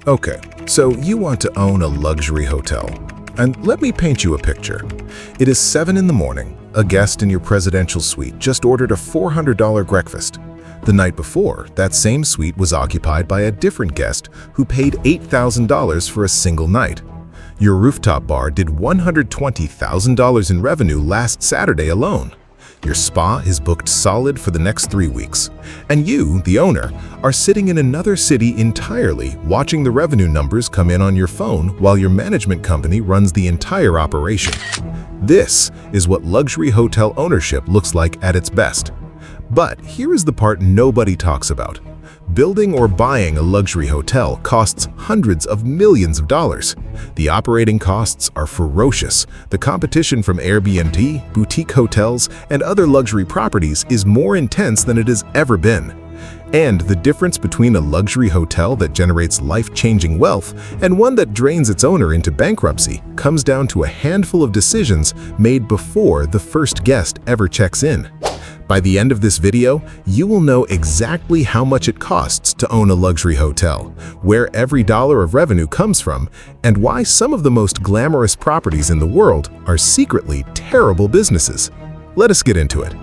Okay, so you want to own a luxury hotel. And let me paint you a picture. It is 7 in the morning. A guest in your presidential suite just ordered a $400 breakfast. The night before, that same suite was occupied by a different guest who paid $8,000 for a single night. Your rooftop bar did $120,000 in revenue last Saturday alone. Your spa is booked solid for the next 3 weeks. And you, the owner, are sitting in another city entirely watching the revenue numbers come in on your phone while your management company runs the entire operation. This is what luxury hotel ownership looks like at its best. But here is the part nobody talks about. Building or buying a luxury hotel costs hundreds of millions of dollars. The operating costs are ferocious. The competition from Airbnb, boutique hotels, and other luxury properties is more intense than it has ever been. And the difference between a luxury hotel that generates life-changing wealth and one that drains its owner into bankruptcy comes down to a handful of decisions made before the first guest ever checks in. By the end of this video, you will know exactly how much it costs to own a luxury hotel, where every dollar of revenue comes from, and why some of the most glamorous properties in the world are secretly terrible businesses. Let us get into it.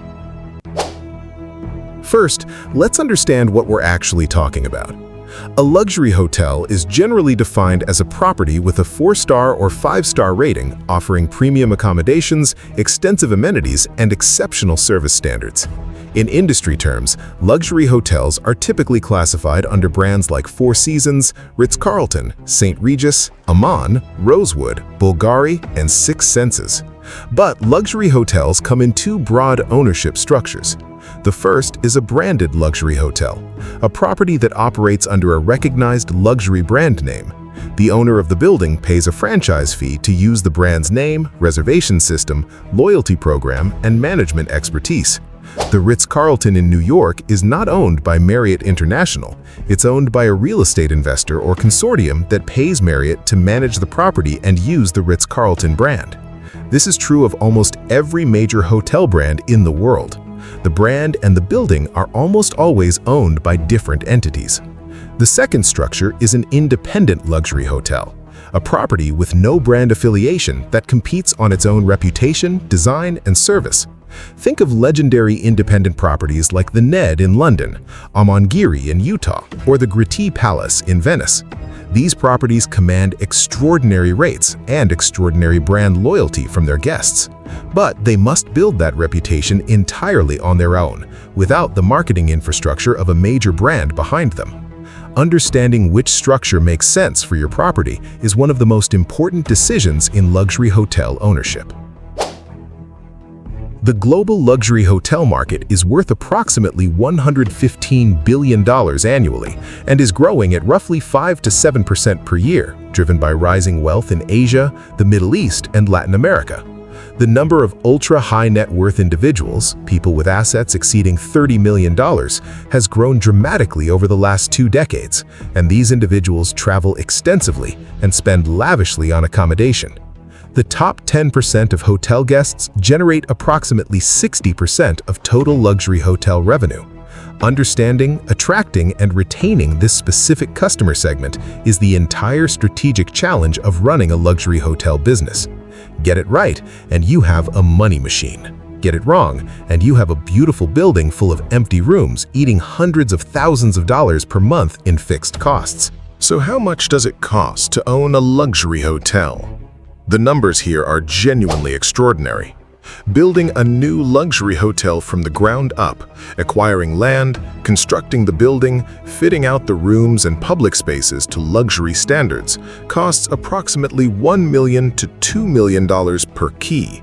First, let's understand what we're actually talking about. A luxury hotel is generally defined as a property with a 4-star or 5-star rating, offering premium accommodations, extensive amenities, and exceptional service standards. In industry terms, luxury hotels are typically classified under brands like Four Seasons, Ritz-Carlton, St. Regis, Aman, Rosewood, Bulgari, and Six Senses. But luxury hotels come in 2 broad ownership structures. The first is a branded luxury hotel, a property that operates under a recognized luxury brand name. The owner of the building pays a franchise fee to use the brand's name, reservation system, loyalty program, and management expertise. The Ritz-Carlton in New York is not owned by Marriott International. It's owned by a real estate investor or consortium that pays Marriott to manage the property and use the Ritz-Carlton brand. This is true of almost every major hotel brand in the world. The brand and the building are almost always owned by different entities. The second structure is an independent luxury hotel, a property with no brand affiliation that competes on its own reputation, design, and service. Think of legendary independent properties like the Ned in London, Amangiri in Utah, or the Gritti Palace in Venice. These properties command extraordinary rates and extraordinary brand loyalty from their guests. But they must build that reputation entirely on their own, without the marketing infrastructure of a major brand behind them. Understanding which structure makes sense for your property is one of the most important decisions in luxury hotel ownership. The global luxury hotel market is worth approximately $115 billion annually and is growing at roughly 5 to 7% per year, driven by rising wealth in Asia, the Middle East, and Latin America. The number of ultra-high net worth individuals, people with assets exceeding $30 million, has grown dramatically over the last 2 decades, and these individuals travel extensively and spend lavishly on accommodation. The top 10% of hotel guests generate approximately 60% of total luxury hotel revenue. Understanding, attracting, and retaining this specific customer segment is the entire strategic challenge of running a luxury hotel business. Get it right, and you have a money machine. Get it wrong, and you have a beautiful building full of empty rooms eating hundreds of thousands of dollars per month in fixed costs. So how much does it cost to own a luxury hotel? The numbers here are genuinely extraordinary. Building a new luxury hotel from the ground up, acquiring land, constructing the building, fitting out the rooms and public spaces to luxury standards, costs approximately $1 million to $2 million per key.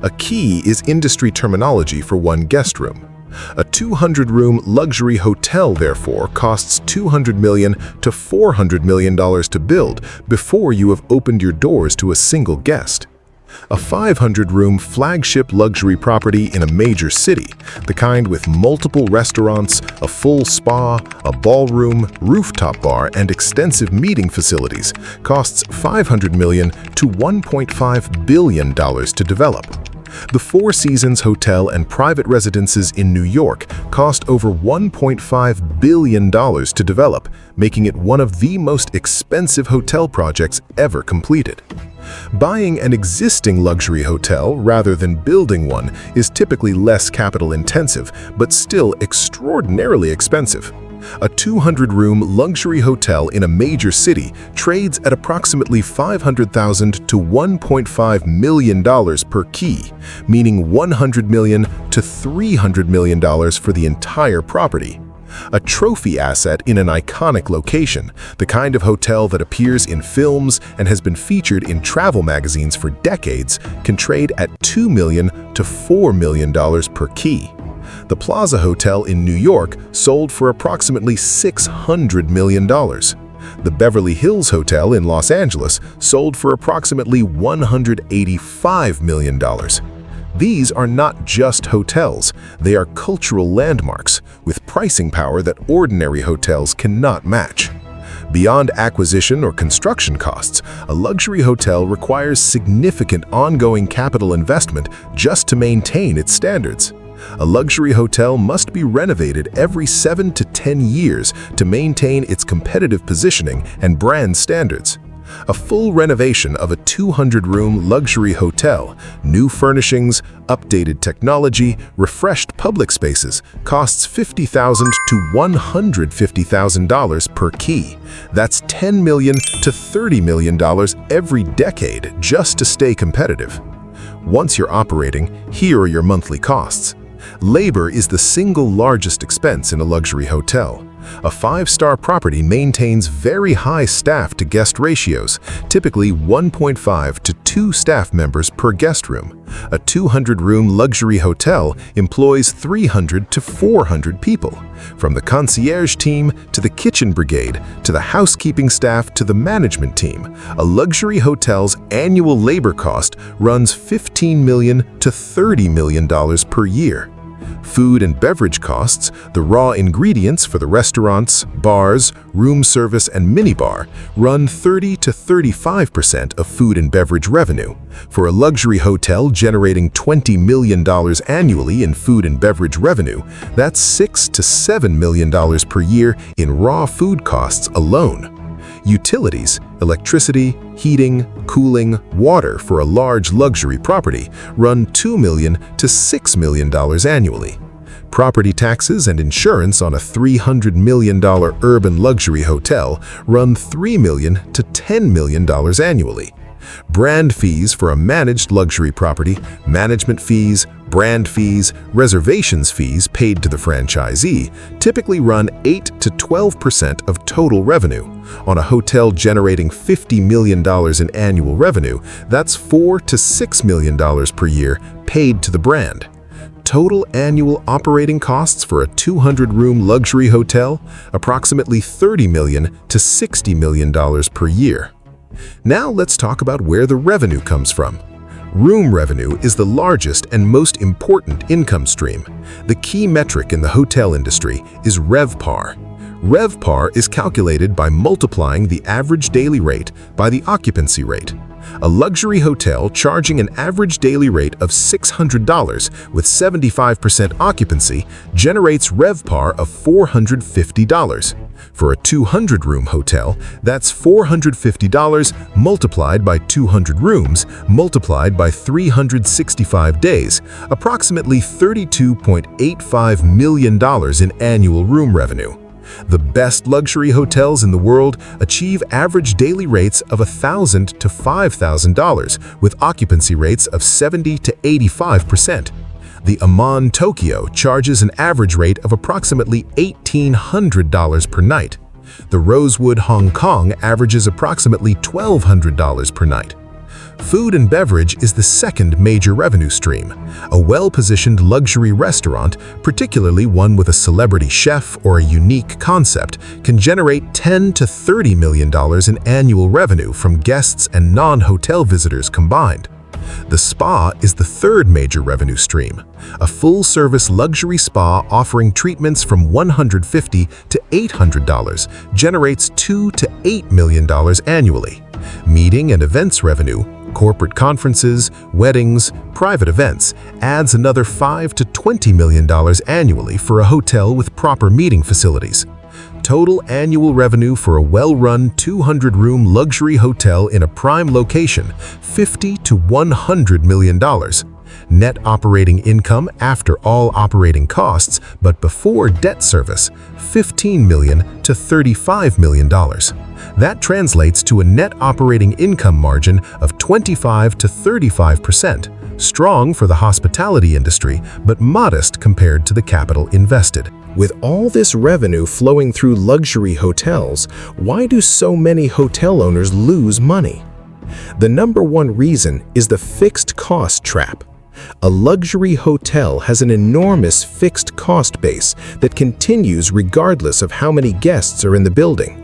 A key is industry terminology for one guest room. A 200-room luxury hotel, therefore, costs $200 million to $400 million to build before you have opened your doors to a single guest. A 500-room flagship luxury property in a major city, the kind with multiple restaurants, a full spa, a ballroom, rooftop bar, and extensive meeting facilities, costs $500 million to $1.5 billion to develop. The Four Seasons Hotel and private residences in New York cost over $1.5 billion to develop, making it one of the most expensive hotel projects ever completed. Buying an existing luxury hotel rather than building one is typically less capital-intensive, but still extraordinarily expensive. A 200-room luxury hotel in a major city trades at approximately $500,000 to $1.5 million per key, meaning $100 million to $300 million for the entire property. A trophy asset in an iconic location, the kind of hotel that appears in films and has been featured in travel magazines for decades, can trade at $2 million to $4 million per key. The Plaza Hotel in New York sold for approximately $600 million. The Beverly Hills Hotel in Los Angeles sold for approximately $185 million. These are not just hotels, they are cultural landmarks with pricing power that ordinary hotels cannot match. Beyond acquisition or construction costs, a luxury hotel requires significant ongoing capital investment just to maintain its standards. A luxury hotel must be renovated every 7 to 10 years to maintain its competitive positioning and brand standards. A full renovation of a 200-room luxury hotel, new furnishings, updated technology, refreshed public spaces, costs $50,000 to $150,000 per key. That's $10 million to $30 million every decade just to stay competitive. Once you're operating, here are your monthly costs. Labor is the single largest expense in a luxury hotel. A 5-star property maintains very high staff-to-guest ratios, typically 1.5 to 2 staff members per guest room. A 200-room luxury hotel employs 300 to 400 people, from the concierge team to the kitchen brigade to the housekeeping staff to the management team. A luxury hotel's annual labor cost runs $15 million to $30 million per year. Food and beverage costs, the raw ingredients for the restaurants, bars, room service, and minibar, run 30 to 35% of food and beverage revenue. For a luxury hotel generating $20 million annually in food and beverage revenue, that's $6 to $7 million per year in raw food costs alone. Utilities, electricity, heating, cooling, water for a large luxury property run $2 million to $6 million annually. Property taxes and insurance on a $300 million urban luxury hotel run $3 million to $10 million annually. Brand fees for a managed luxury property, management fees, brand fees, reservations fees paid to the franchisee typically run 8 to 12% of total revenue. On a hotel generating $50 million in annual revenue, that's $4 to $6 million per year paid to the brand. Total annual operating costs for a 200-room luxury hotel, approximately $30 million to $60 million per year. Now let's talk about where the revenue comes from. Room revenue is the largest and most important income stream. The key metric in the hotel industry is RevPAR. RevPAR is calculated by multiplying the average daily rate by the occupancy rate. A luxury hotel charging an average daily rate of $600 with 75% occupancy generates RevPAR of $450. For a 200-room hotel, that's $450 multiplied by 200 rooms multiplied by 365 days, approximately $32.85 million in annual room revenue. The best luxury hotels in the world achieve average daily rates of $1,000 to $5,000 with occupancy rates of 70 to 85%. The Aman Tokyo charges an average rate of approximately $1,800 per night. The Rosewood Hong Kong averages approximately $1,200 per night. Food and beverage is the second major revenue stream. A well-positioned luxury restaurant, particularly one with a celebrity chef or a unique concept, can generate $10 to $30 million in annual revenue from guests and non-hotel visitors combined. The spa is the third major revenue stream. A full-service luxury spa offering treatments from $150 to $800 generates $2 to $8 million annually. Meeting and events revenue, corporate conferences, weddings, private events, adds another $5 to $20 million annually for a hotel with proper meeting facilities. Total annual revenue for a well-run 200-room luxury hotel in a prime location, $50 to $100 million. Net operating income after all operating costs, but before debt service, $15 million to $35 million. That translates to a net operating income margin of 25 to 35%, strong for the hospitality industry, but modest compared to the capital invested. With all this revenue flowing through luxury hotels, why do so many hotel owners lose money? The number one reason is the fixed cost trap. A luxury hotel has an enormous fixed cost base that continues regardless of how many guests are in the building.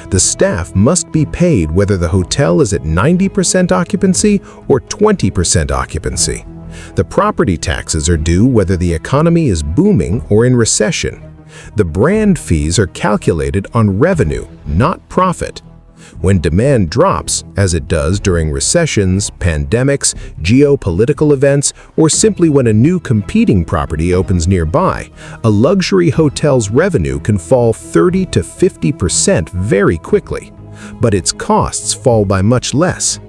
The staff must be paid whether the hotel is at 90% occupancy or 20% occupancy. The property taxes are due whether the economy is booming or in recession. The brand fees are calculated on revenue, not profit. When demand drops, as it does during recessions, pandemics, geopolitical events, or simply when a new competing property opens nearby, a luxury hotel's revenue can fall 30 to 50% very quickly, but its costs fall by much less.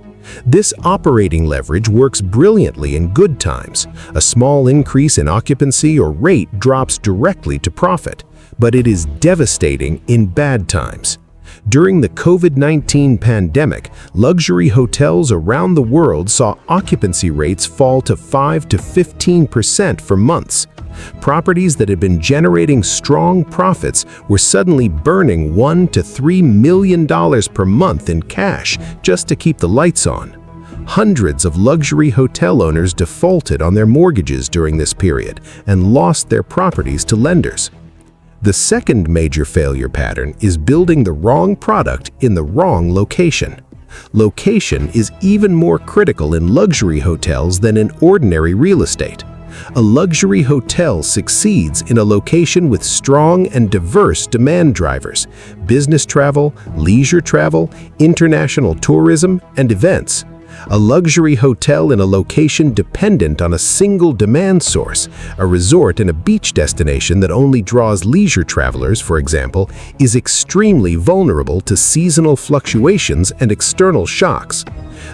This operating leverage works brilliantly in good times. A small increase in occupancy or rate drops directly to profit, but it is devastating in bad times. During the COVID-19 pandemic, luxury hotels around the world saw occupancy rates fall to 5 to 15% for months. Properties that had been generating strong profits were suddenly burning $1 to $3 million per month in cash just to keep the lights on. Hundreds of luxury hotel owners defaulted on their mortgages during this period and lost their properties to lenders. The second major failure pattern is building the wrong product in the wrong location. Location is even more critical in luxury hotels than in ordinary real estate. A luxury hotel succeeds in a location with strong and diverse demand drivers: business travel, leisure travel, international tourism, and events. A luxury hotel in a location dependent on a single demand source, a resort in a beach destination that only draws leisure travelers, for example, is extremely vulnerable to seasonal fluctuations and external shocks.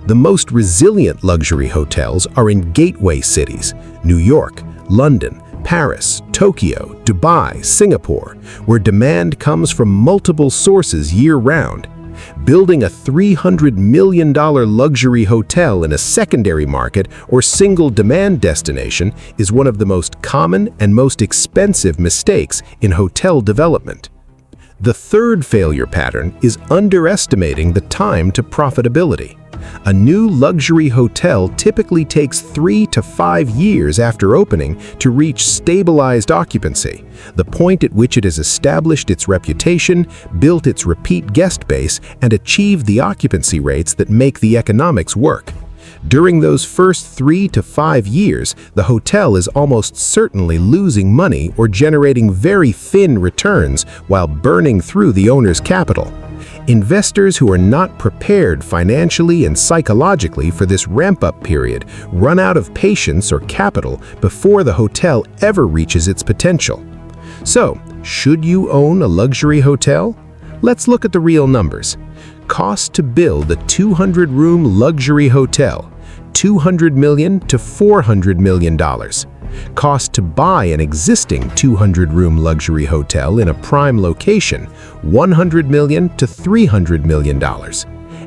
The most resilient luxury hotels are in gateway cities: New York, London, Paris, Tokyo, Dubai, Singapore, where demand comes from multiple sources year-round. Building a $300 million luxury hotel in a secondary market or single demand destination is one of the most common and most expensive mistakes in hotel development. The third failure pattern is underestimating the time to profitability. A new luxury hotel typically takes 3 to 5 years after opening to reach stabilized occupancy, the point at which it has established its reputation, built its repeat guest base, and achieved the occupancy rates that make the economics work. During those first 3 to 5 years, the hotel is almost certainly losing money or generating very thin returns while burning through the owner's capital. Investors who are not prepared financially and psychologically for this ramp-up period run out of patience or capital before the hotel ever reaches its potential. So, should you own a luxury hotel? Let's look at the real numbers. Cost to build a 200-room luxury hotel, $200 million to $400 million. Cost to buy an existing 200-room luxury hotel in a prime location, $100 million to $300 million.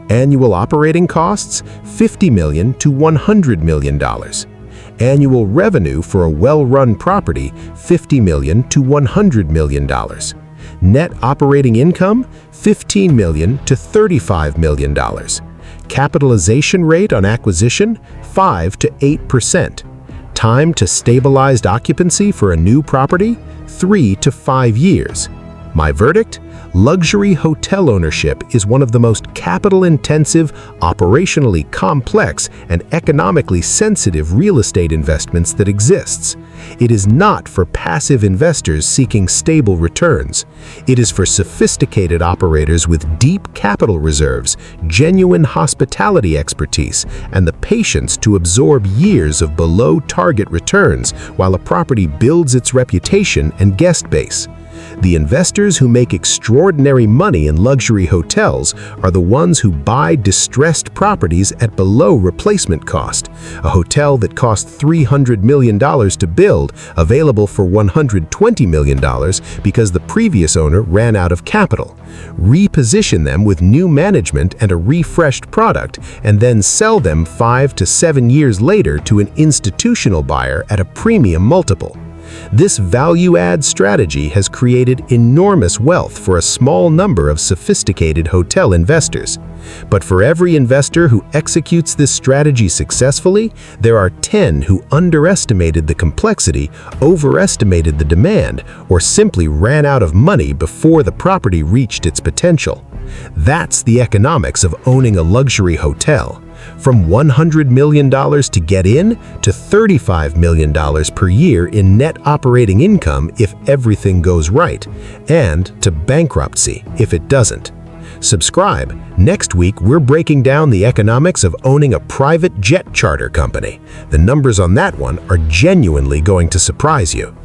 Annual operating costs, $50 million to $100 million. Annual revenue for a well-run property, $50 million to $100 million. Net operating income, $15 million to $35 million. Capitalization rate on acquisition, 5 to 8%. Time to stabilized occupancy for a new property, 3 to 5 years. My verdict? Luxury hotel ownership is one of the most capital-intensive, operationally complex, and economically sensitive real estate investments that exists. It is not for passive investors seeking stable returns. It is for sophisticated operators with deep capital reserves, genuine hospitality expertise, and the patience to absorb years of below-target returns while a property builds its reputation and guest base. The investors who make extraordinary money in luxury hotels are the ones who buy distressed properties at below replacement cost. A hotel that cost $300 million to build, available for $120 million because the previous owner ran out of capital. Reposition them with new management and a refreshed product, and then sell them 5 to 7 years later to an institutional buyer at a premium multiple. This value-add strategy has created enormous wealth for a small number of sophisticated hotel investors. But for every investor who executes this strategy successfully, there are 10 who underestimated the complexity, overestimated the demand, or simply ran out of money before the property reached its potential. That's the economics of owning a luxury hotel. From $100 million to get in to $35 million per year in net operating income if everything goes right, and to bankruptcy if it doesn't. Subscribe. Next week, we're breaking down the economics of owning a private jet charter company. The numbers on that one are genuinely going to surprise you.